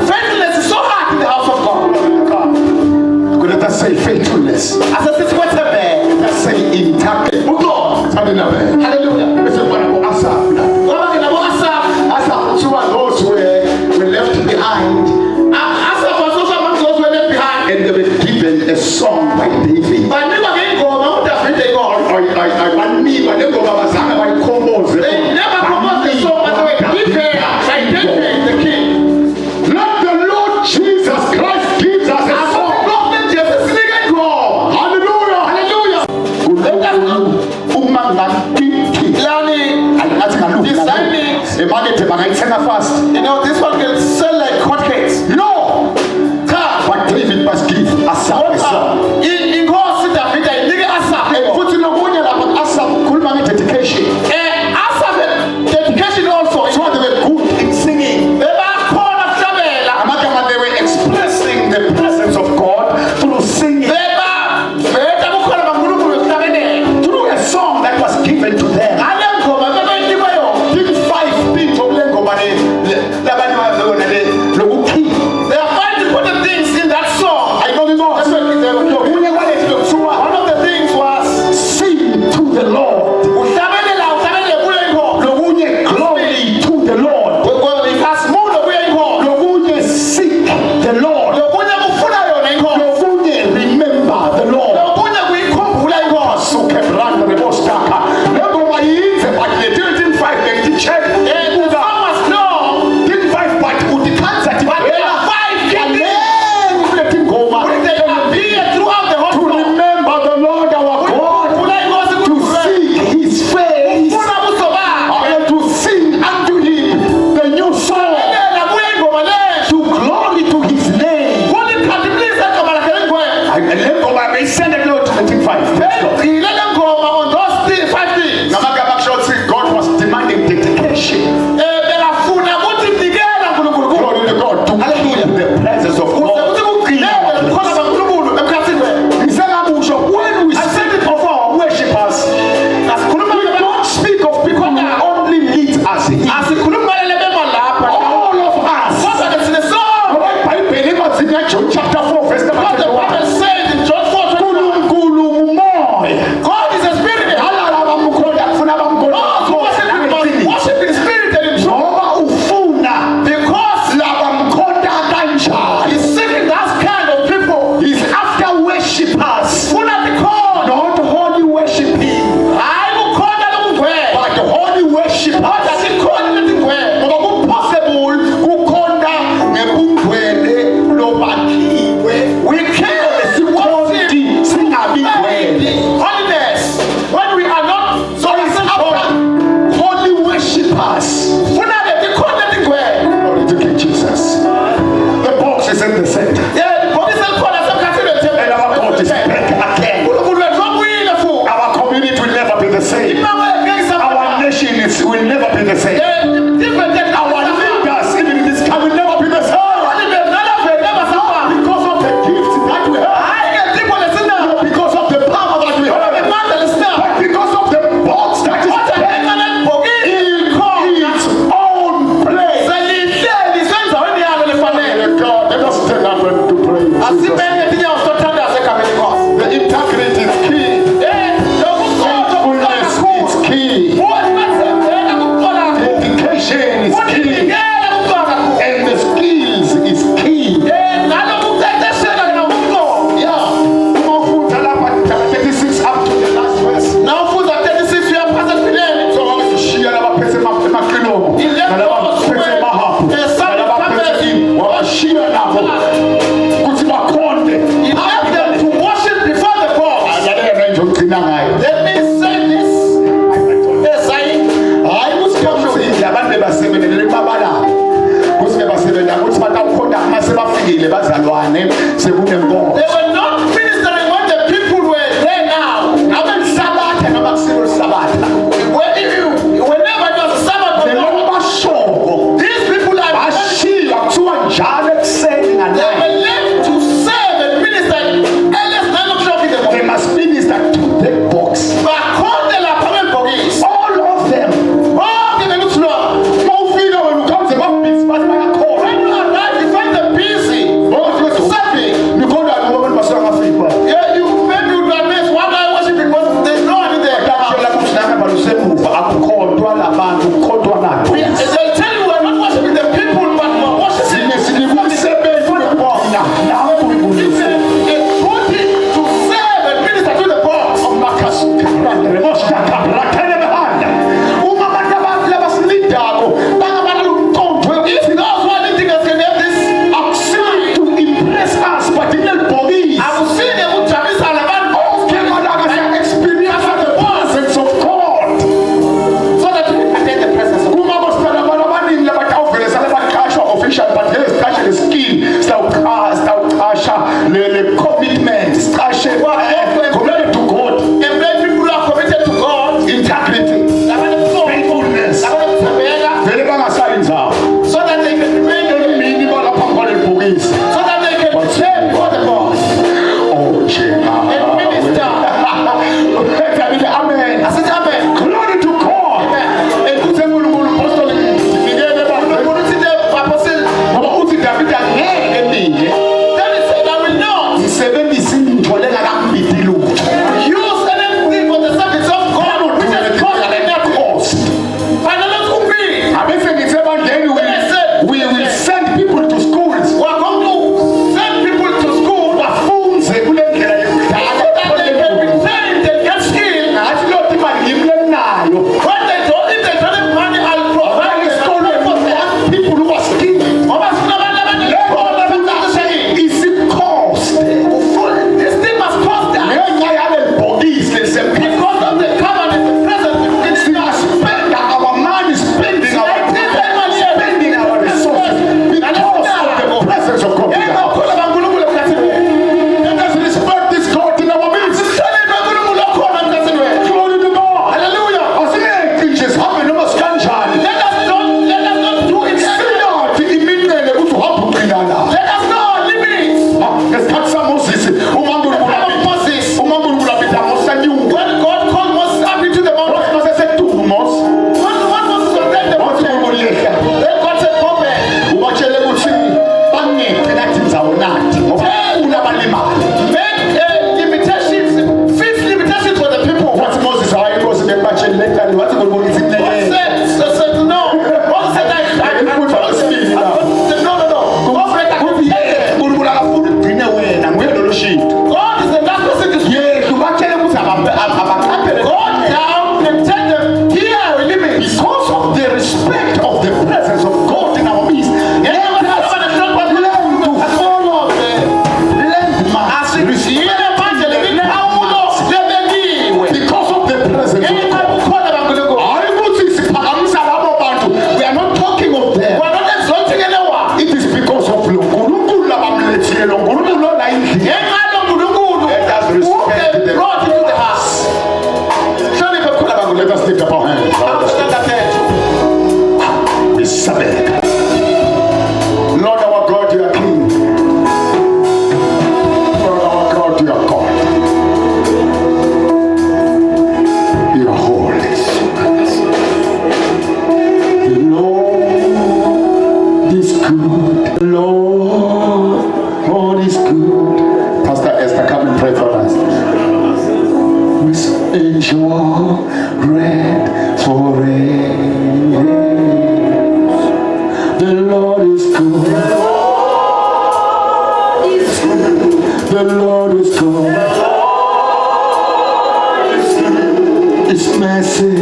Faithfulness is so hard in the house of God. Let us say faithfulness. Asasithi kwethembeka. Let's say integrity. Hallelujah. Listen, what about Asaph? Ngoba ke nabo Asaph, Asaph, two of those were left behind, Asaph was also among those who were left behind. and they were given a song by David. Banikwa ngengoma uDavide ingoma. They never composed the song, but they were given by David the king. Let the Lord Jesus Christ gives us a song. Prophet Jesus singing God. Hallelujah. Hallelujah. Uma ngakithi Lani, athi ngalungu designing, emakethe bangayithenga fast. you know, this one can sell like hotcakes. No, Cha, but David must give Asaph a song. inkosi Davide inike Asaph. Futhi nokunye lapha Asaph ukhuluma nge-dedication. Asaph had dedication also. So they were good in singing. Bebakhona kuhlabela. Amagama, they were expressing the presence of God through singing, Bebaveta kukhona kaNkulunkulu ekuhlabeleni. through a song that was given to them. Ngale ngoma bebeyinikwe yona. Did 5 people lokukhi. They are trying to put the things in that song. I know the Lord. That's what they were doing. Kunye kwalethi lokuthiwa One of the things was sing to the Lord. uhlabelela kuyo ingoma. Lokunye glory to the Lord. Ikasimulo kuyo ingoma. Lokunye seek the Lord. Lokunye kufuna yona ingoma. Lokunye remember the Lord. Lokunye kuyikhumbula ingoma. Suke brand rebostaka. Lengoma yize but the 5 check. The song was long. 5 but utikhanza But there are 5 kings. ulethi ngoma. They appear throughout the whole To song. remember the Lord our God. Kula inkosi To kukhumbula. seek his face. Ufuna ubuso bakhe. And to sing unto him the new song. Ela kuyo ingoma le. To glory to his name. Kulikhathibilisa igama lakhe lengcwele. And lengoma beyisende kulo 25. Ile ngoma on those 5 things. Namagama akusho ukuthi God was demanding dedication. Bekafuna ukuthi nikela uNkulunkulu kubo. Glory to God. To give the presence of God. Ukuthi kugcineke ukukhona kaNkulunkulu emkhathini wethu. Ngisengakusho, when we speak of our worshipers, Asikhuluma we don't speak of people who only meet us here. asikhuluma ngale bema lapha. All of us. Kodwa ke sine song. Ngoba iBhayibheli emazini John chapter 4 verse number What the 21. Bible says in John 4:21. uNkulunkulu umoya. God is a spirit. Halala bamkhona kufuna Those who worship him must worship in spirit and in truth. Ngoba ufuna Because labamkhona kanjani. he's seeking that kind of people. He's after worshippers, Funa tikhona. not holy worshiping, Hayi kukhona lokungcwele. but holy worshippers. Kodwa tikhona letingcwele. Ngoba ku-possible kukhona nebungcwele lobakhiwe. We can worship Sikhonti singabi ngcwele. holiness when we are not so after. Holy worshippers. Funa tikhona letingcwele. Glory to King Jesus. The box is in the center. Ibhokisi elikhona semkhathini And our God is wethempeli. back again. uNkulunkulu wethu wabuyile futhi. Our community will never be the same. Imama ngeke Our nation will never be the same. Our leaders, even in this time, will never be the same. Because of the gifts that we have, because of the power that we have, but because of the box that is there in its own place. God, let us stand up and to pray. The integrity is key. Faithfulness is key. Dedication is key. And the skills is key. Yeah. Umafuta lapha chapter 36 up to the last verse. So wabashiya labaphethe emakilomo. Nalabaphethe emahapu. Nalabaphethe ini. Wabashiya nabo. Ukuthi bakhonde. Ayalena nje ugcina ngayo. Hayi ukuthi abantu basebenele babala. Ukuthi basebenza ukuthi batawukhonda uma sebafikile bazalwane sekunembono. They were not ministering when the people were there now. Abensabatha noma kusilo sabatha. Whenever it was a Sabbath of Lelo God, bashoko. these people are Bashiya kuthiwa njalo ekuseni they nganayo. were left to serve and minister earliest 9 o'clock in the They morning. must minister to the box. Bakhondela us lift up our hands. Tanda tetu. We submit. Lord our God, you are King. Lord our God, you are God. You are holy. The Lord is good. The Lord is good. Pastor Esther, come and pray for us. Enjoy red forever. The Lord is good. The Lord is good. His mercy.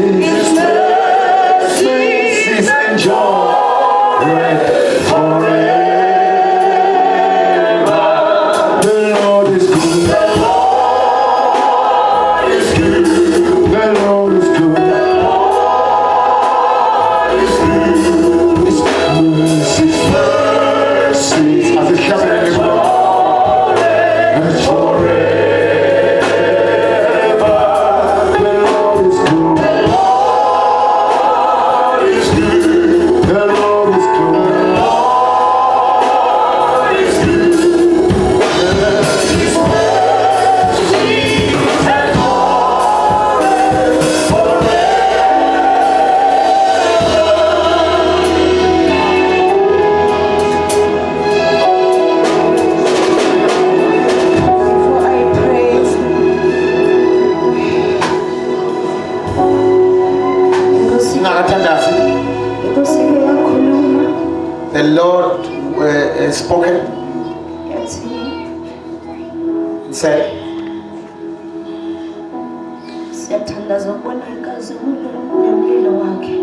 His enjoy red forever. The Lord is good. The Lord is good. His mercy as a shepherd in the world, and forever. The Lord is good. The Lord is Before I pray, Singathandazi. Inkosi iyakhuluma The Lord spoken. yathi He said, siyathandaza ukubona inkazimulo nemlilo wakhe.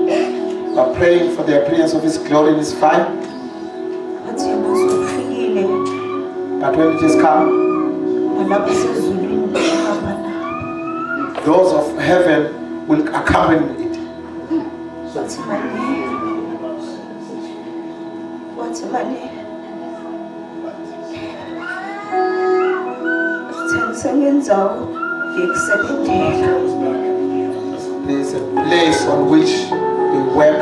we are praying for the appearance of His glory in His fire. Athi mazufikile But when it is come, nalapha sezulwini bahamba nabo. those of heaven will accompany it. Wathi mane sithengise ngendzawo yekusebentela. There is a place on which we work.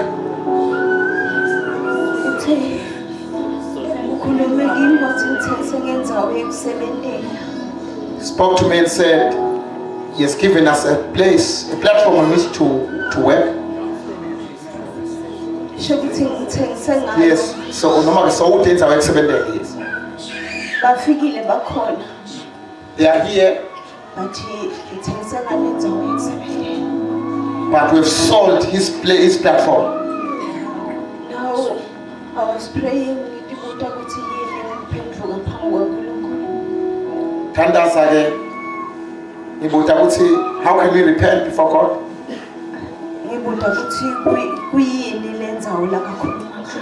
Uthe ukhulume kimi wathi ngithengise ngendzawo yekusebentela. He spoke to me and said, He has given us a place, a platform on which to work. Sho ukuthi ngithengise ngayo. Yes, so noma so udenza wekusebenzela. Yes. Bafikile bakhona. They are here, Bathi ngithengise ngale ndzawo yekusebentela. but we've sold his platform. Now I was praying ngibuta ukuthi yini ngiphendvuka phambi kwaNkulunkulu. Thandaza ke ngibuta ukuthi how can we repent before God? Ngibuta ukuthi kuyini le ndzawo la kakhuluma ngayo.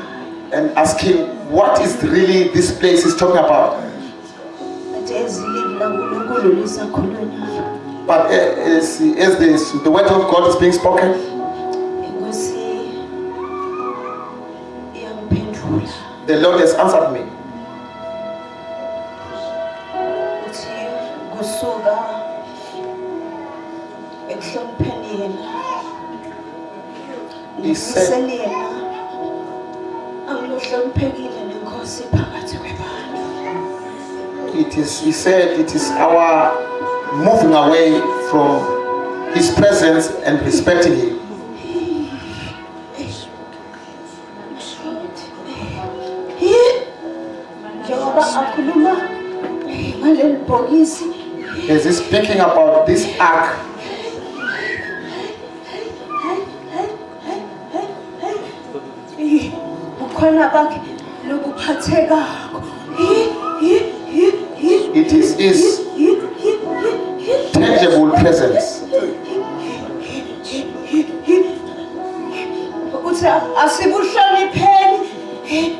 And ask him what is really this place he's talking about. Bathi ezilimi laNkulunkulu lisakhulunywa. But as the word of God is being spoken, Inkosi iyangiphendvula. the Lord has answered me. Uthi kusuka ekuhlonipheni yena. He said- Ngimiseni yena. Angilohloniphekile nenkosi phakathi kwabantu. He said it is our moving away from his presence and respecting him. Njengoba akhuluma ngaleli bhokisi. As he's speaking about this ark, Bukhona bakhe lokuphathekako. it is his tangible presence. Ukuthi asibuhlonipheni.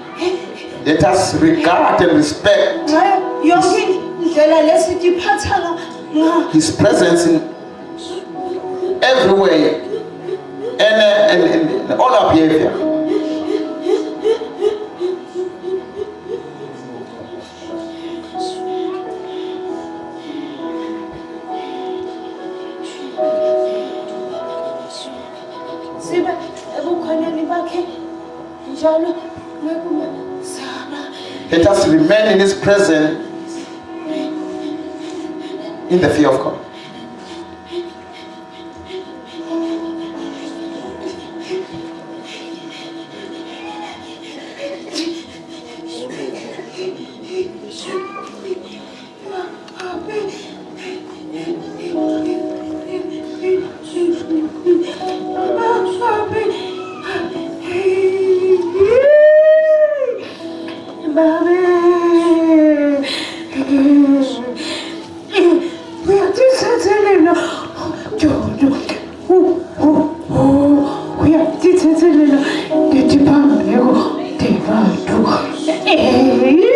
Let us regard and respect Ngayo yonke indlela lesitiphatha ngayo. his presence in everywhere and all our behavior. sibe ebukhoneni bakhe njalo mekumesaba. Let us remain in His presence in the fear of God. Hey!